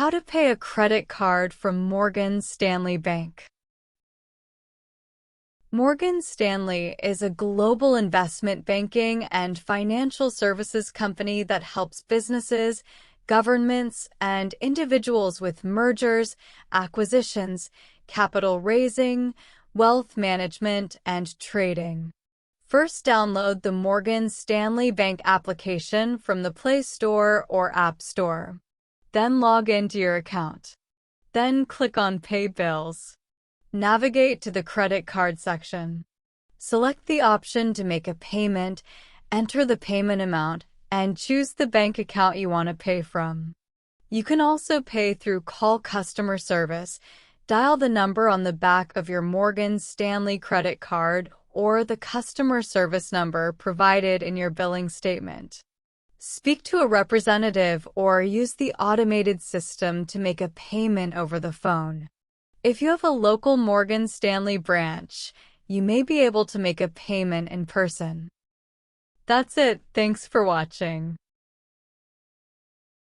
How to pay a credit card from Morgan Stanley Bank. Morgan Stanley is a global investment banking and financial services company that helps businesses, governments, and individuals with mergers, acquisitions, capital raising, wealth management, and trading. First, download the Morgan Stanley Bank application from the Play Store or App Store. Then log into your account. Then click on Pay Bills. Navigate to the credit card section. Select the option to make a payment, enter the payment amount, and choose the bank account you want to pay from. You can also pay through Call Customer Service. Dial the number on the back of your Morgan Stanley credit card or the customer service number provided in your billing statement. Speak to a representative or use the automated system to make a payment over the phone. If you have a local Morgan Stanley branch, you may be able to make a payment in person. That's it. Thanks for watching.